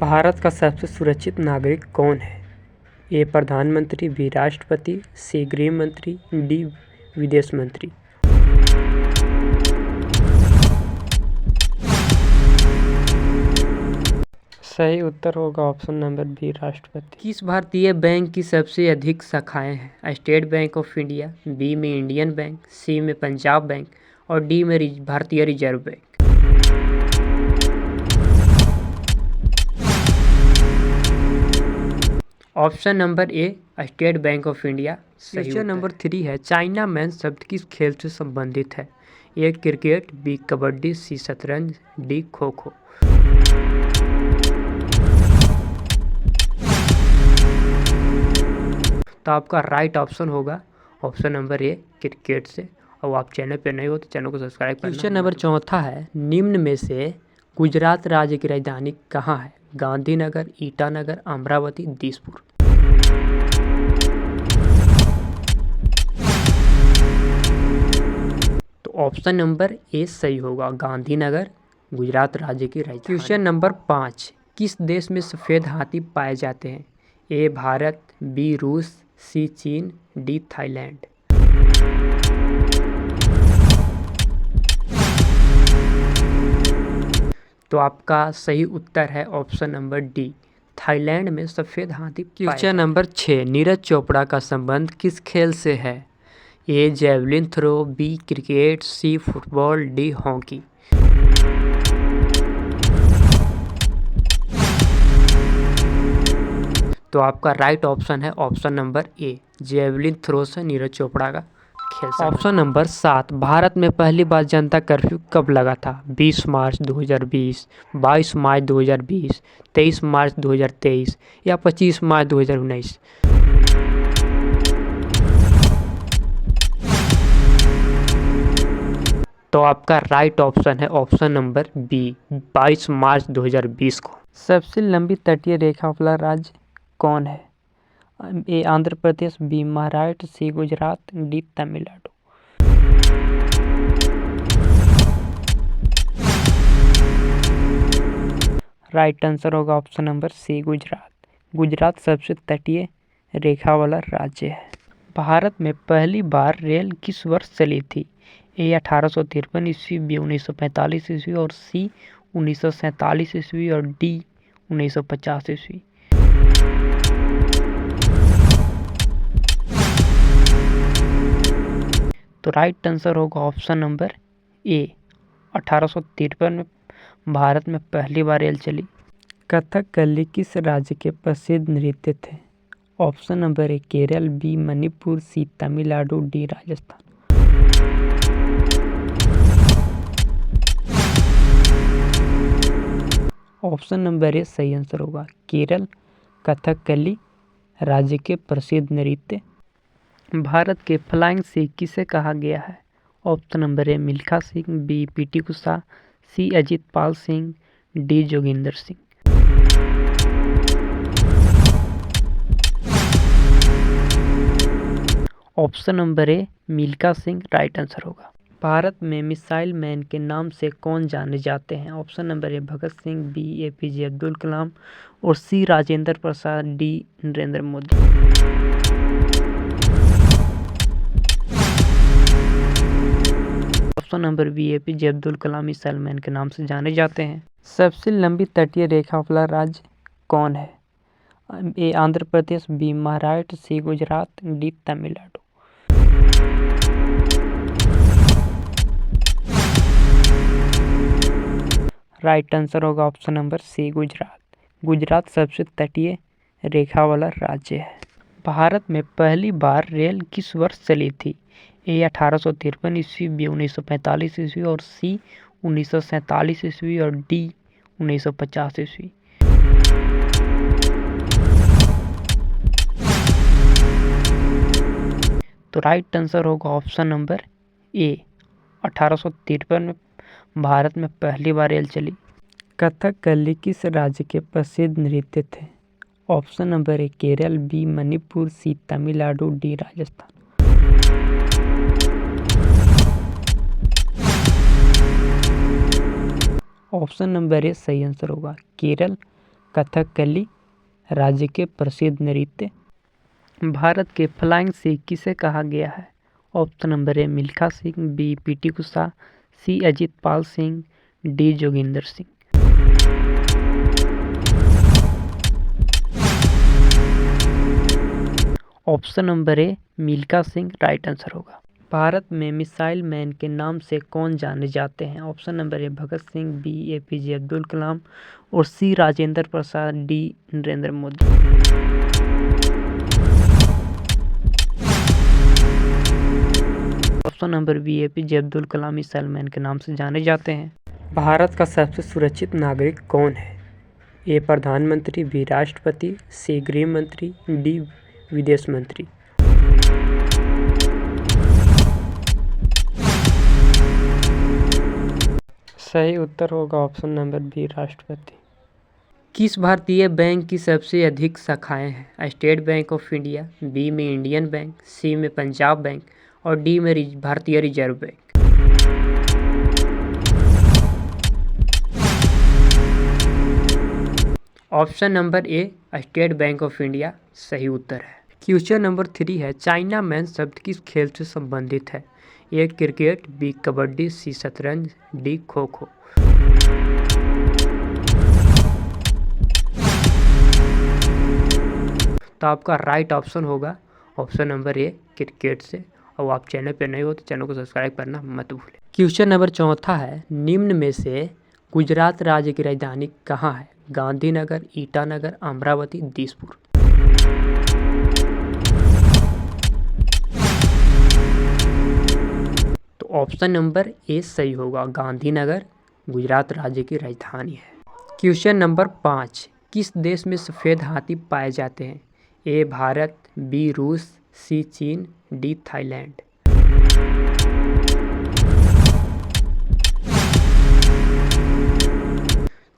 भारत का सबसे सुरक्षित नागरिक कौन है? ए. प्रधानमंत्री, बी. राष्ट्रपति, सी. गृह मंत्री, डी. विदेश मंत्री। सही उत्तर होगा ऑप्शन नंबर बी, राष्ट्रपति। किस भारतीय बैंक की सबसे अधिक शाखाएं हैं? State bank of India, B में इंडियन बैंक, सी में पंजाब बैंक और डी में भारतीय reserve bank. Option number A, state bank of India. Question number 3 है, चाइना मैन शब्द किस खेल से संबंधित है? A. Cricket, B. Kabaddi, C. शतरंज, डी. खो खो। तो आपका राइट ऑप्शन होगा ऑप्शन नंबर ए, क्रिकेट से। और आप चैनल पे नए हो तो चैनल को सब्सक्राइब करना। क्वेश्चन नंबर 4 है, निम्न में से गुजरात राज्य की राजधानी कहाँ है? गांधीनगर, ईटानगर, अमरावती, दिसपुर। तो ऑप्शन नंबर ए सही होगा, गांधीनगर गुजरात राज्य की राजधानी। क्वेश्चन नंबर 5, किस देश में सफ़ेद हाथी पाए जाते हैं? ए. भारत, बी. रूस, सी. चीन, डी. थाईलैंड। तो आपका सही उत्तर है ऑप्शन नंबर डी, थाईलैंड में सफ़ेद हाथी। क्वेश्चन नंबर 6, नीरज चोपड़ा का संबंध किस खेल से है? A. Javelin throw, B. Cricket, C. Football, D. Hockey. तो आपका राइट ऑप्शन है option number A, javelin throw से नीरज चोपड़ा का खेल। ऑप्शन नंबर 7, भारत में पहली बार जनता कर्फ्यू कब लगा था? 20 मार्च 2020, 22 मार्च 2020, 23 मार्च 2023 या 25 मार्च 2019। तो आपका राइट ऑप्शन है ऑप्शन नंबर बी, 22 मार्च 2020 को। सबसे लंबी तटीय रेखा वाला राज्य कौन है? A. Andhra Pradesh, B. Maharashtra, C. Gujarat, D. Tamil Nadu. Right answer होगा option number C, Gujarat. Gujarat सबसे तटीय रेखा वाला राज्य है। भारत में पहली बार रेल किस वर्ष चली थी? ए. 1853 ईस्वी, बी. 1945 ईस्वी और सी. 1947 ईस्वी और डी. 1950 ईस्वी। तो राइट आंसर होगा ऑप्शन नंबर ए, 1853 में भारत में पहली बार रेल चली। कथकली किस राज्य के प्रसिद्ध नृत्य थे? Option number A, Kerala, B. Manipur, C. Tamil Nadu, D. Rajasthan. Option number A सही आंसर होगा, केरल कथकली राज्य के प्रसिद्ध नृत्य। भारत के फ्लाइंग सिख किसे कहा गया है? Option number A, Milkha Singh, B. P T. Usha, C. Ajit Pal Singh, D. Jogindar Singh. Option number A, Milkha Singh right answer होगा। भारत में मिसाइल मैन के नाम से कौन जाने जाते हैं? Option number A, Bhagat Singh, B. APJ. Abdul Kalam और C. Rajendra Prasad, D. Narendra Modi. Option number B, APJ. Abdul Kalam missile man के नाम से जाने जाते हैं। सबसे लंबी तटीय रेखा वाला राज्य कौन है? A. Andhra Pradesh, B. Maharashtra, C. Gujarat, D. Tamil Nadu. Right answer होगा option number C, Gujarat. Gujarat सबसे तटीय रेखा वाला राज्य है। भारत में पहली बार रेल किस वर्ष चली थी? ए. 1853 ईस्वी, बी. 1945 ईस्वी और सी. 1947 ईस्वी और डी. 1950 ईस्वी। तो राइट आंसर होगा ऑप्शन नंबर ए, 1853 में भारत में पहली बार रेल चली। कथकली किस राज्य के प्रसिद्ध नृत्य थे? Option number A, Kerala, B. Manipur, C. Tamil Nadu, D. Rajasthan. Option number A सही आंसर होगा, केरल कथकली राज्य के प्रसिद्ध नृत्य। भारत के फ्लाइंग सिख किसे कहा गया है? Option number A Milkha Singh, B P T Usha, C Ajit Pal Singh, D Jogindar Singh. Option number A Milkha Singh right answer होगा। भारत में मिसाइल मैन के नाम से कौन जाने जाते हैं? Option number A Bhagat Singh, B APJ Abdul Kalam और C Rajendra Prasad, D Narendra Modi. Option number B APJ Abdul Kalam missile man के नाम से जाने जाते हैं। भारत का सबसे सुरक्षित नागरिक कौन है? ए प्रधानमंत्री, बी राष्ट्रपति, सी गृह मंत्री, डी विदेश मंत्री। सही उत्तर होगा ऑप्शन नंबर बी राष्ट्रपति। किस भारतीय बैंक की सबसे अधिक शाखाएं हैं? State bank of India, B में इंडियन बैंक, सी में पंजाब बैंक और डी में भारतीय reserve bank. Option number A state bank of India सही उत्तर है। क्वेश्चन नंबर 3 है, चाइना मैन शब्द किस खेल से संबंधित है? A cricket, B kabaddi, C शतरंज, डी खो खो। तो आपका राइट ऑप्शन होगा ऑप्शन नंबर ए क्रिकेट से। और आप चैनल पर नए हो तो चैनल को सब्सक्राइब करना मत भूलें। क्वेश्चन नंबर 4 है, निम्न में से गुजरात राज्य की राजधानी कहाँ है? गांधीनगर, ईटानगर, अमरावती, दिसपुर। तो ऑप्शन नंबर ए सही होगा, गांधीनगर गुजरात राज्य की राजधानी है। क्वेश्चन नंबर 5, किस देश में सफ़ेद हाथी पाए जाते हैं? ए भारत, बी रूस, सी चीन, डी थाईलैंड।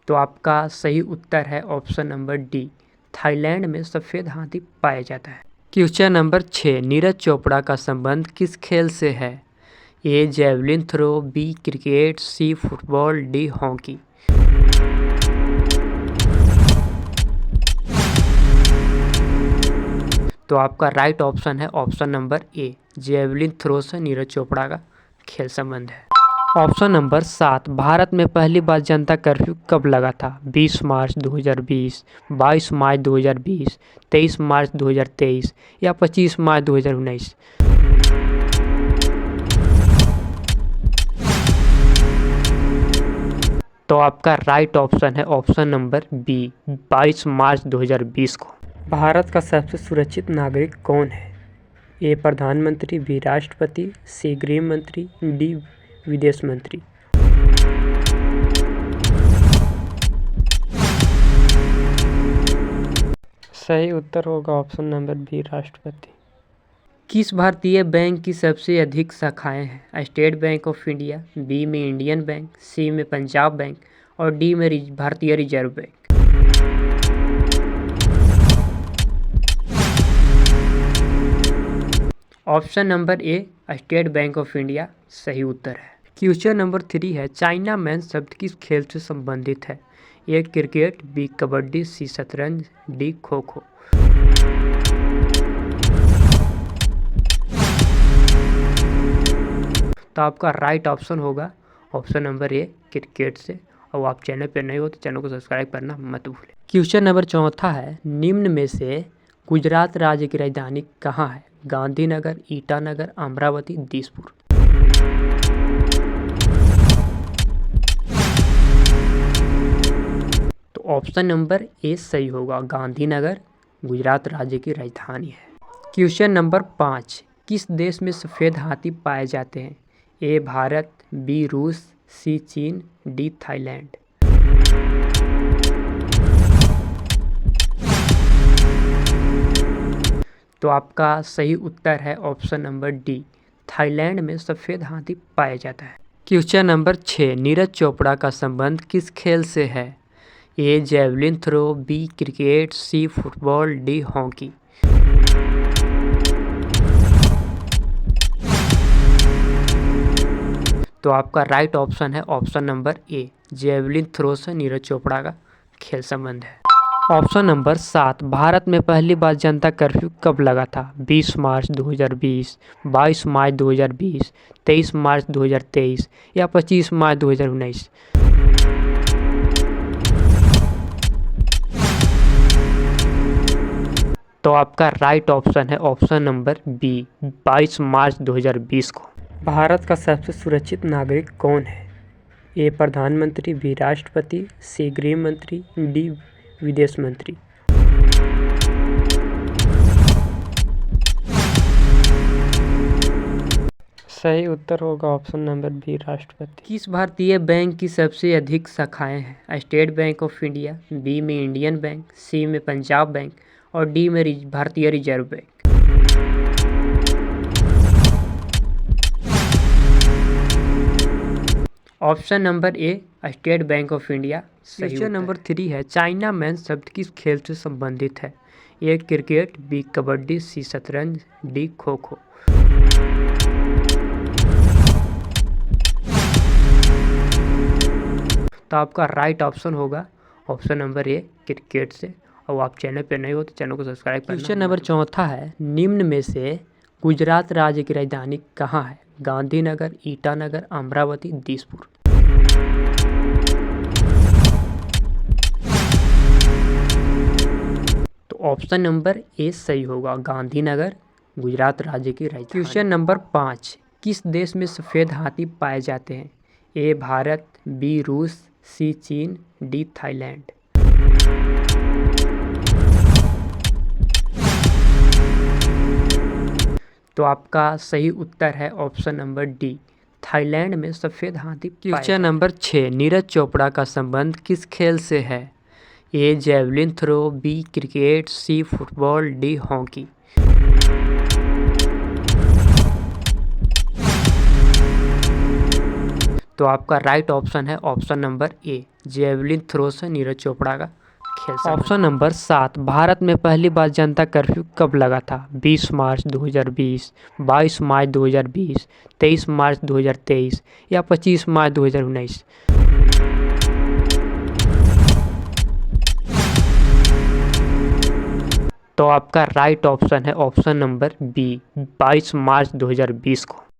तो आपका सही उत्तर है ऑप्शन नंबर डी, थाईलैंड में सफ़ेद हाथी पाया जाता है। क्वेश्चन नंबर 6, नीरज चोपड़ा का संबंध किस खेल से है? A javelin throw, B cricket, C football, D hockey. तो आपका राइट ऑप्शन है option number A, javelin throw से नीरज चोपड़ा का खेल संबंध है। ऑप्शन नंबर 7, भारत में पहली बार जनता कर्फ्यू कब लगा था? 20 मार्च 2020, 22 मार्च 2020, 23 मार्च 2023 या 25 मार्च 2019। तो आपका राइट ऑप्शन है ऑप्शन नंबर बी, 22 मार्च 2020 को। भारत का सबसे सुरक्षित नागरिक कौन है? ए प्रधानमंत्री, बी राष्ट्रपति, सी गृह मंत्री, डी विदेश मंत्री। सही उत्तर होगा ऑप्शन नंबर बी राष्ट्रपति। किस भारतीय बैंक की सबसे अधिक शाखाएं हैं? State bank of India, B में इंडियन बैंक, सी में पंजाब बैंक और डी में भारतीय reserve bank. Option number A state bank of India सही उत्तर है। क्वेश्चन नंबर 3 है, चाइना मैन शब्द किस खेल से संबंधित है? A cricket, B kabaddi, C शतरंज, डी खो खो। तो आपका राइट ऑप्शन होगा ऑप्शन नंबर ए क्रिकेट से। और आप चैनल पर नए हो तो चैनल को सब्सक्राइब करना मत भूलें। क्वेश्चन नंबर 4 है, निम्न में से गुजरात राज्य की राजधानी कहाँ है? गांधीनगर, ईटानगर, अमरावती, दिसपुर। तो ऑप्शन नंबर ए सही होगा, गांधीनगर गुजरात राज्य की राजधानी है। क्वेश्चन नंबर 5, किस देश में सफ़ेद हाथी पाए जाते हैं? ए भारत, बी रूस, सी चीन, डी थाईलैंड। तो आपका सही उत्तर है ऑप्शन नंबर डी, थाईलैंड में सफ़ेद हाथी पाया जाता है। क्वेश्चन नंबर 6, नीरज चोपड़ा का संबंध किस खेल से है? A javelin throw, B cricket, C football, D hockey. तो आपका राइट ऑप्शन है option number A, javelin throw से नीरज चोपड़ा का खेल संबंध है। ऑप्शन नंबर 7, भारत में पहली बार जनता कर्फ्यू कब लगा था? 20 मार्च 2020, 22 मार्च 2020, 23 मार्च 2023 या 25 मार्च 2019? तो आपका राइट ऑप्शन है ऑप्शन नंबर बी, 22 मार्च 2020 को। भारत का सबसे सुरक्षित नागरिक कौन है? ए प्रधानमंत्री, बी राष्ट्रपति, सी गृह मंत्री, डी विदेश मंत्री। सही उत्तर होगा ऑप्शन नंबर बी, राष्ट्रपति। किस भारतीय बैंक की सबसे अधिक शाखाएं हैं? State bank of India, B में इंडियन बैंक, सी में पंजाब बैंक और डी में भारतीय reserve bank. Option number A, state bank of India. Question number 3 है, चाइना मैन शब्द किस खेल से संबंधित है? A cricket, B kabaddi, C शतरंज, डी खो खो। तो आपका राइट ऑप्शन होगा ऑप्शन नंबर ए, क्रिकेट से। और आप चैनल पे नए हो तो चैनल को सब्सक्राइब करना। क्वेश्चन नंबर 4 है, निम्न में से गुजरात राज्य की राजधानी कहाँ है? गांधीनगर, ईटानगर, अमरावती, दिसपुर। तो ऑप्शन नंबर ए सही होगा, गांधीनगर गुजरात राज्य की राजधानी। क्वेश्चन नंबर 5, किस देश में सफ़ेद हाथी पाए जाते हैं? ए भारत, बी रूस, सी चीन, डी थाईलैंड। तो आपका सही उत्तर है ऑप्शन नंबर डी, थाईलैंड में सफ़ेद हाथी। क्वेश्चन नंबर 6, नीरज चोपड़ा का संबंध किस खेल से है? A javelin throw, B cricket, C football, D hockey. तो आपका राइट ऑप्शन है option number A, javelin throw से नीरज चोपड़ा का खेल। ऑप्शन नंबर 7, भारत में पहली बार जनता कर्फ्यू कब लगा था? 20 मार्च 2020, 22 मार्च 2020, 23 मार्च 2023 या 25 मार्च 2019? तो आपका राइट ऑप्शन है ऑप्शन नंबर बी, 22 मार्च 2020 को।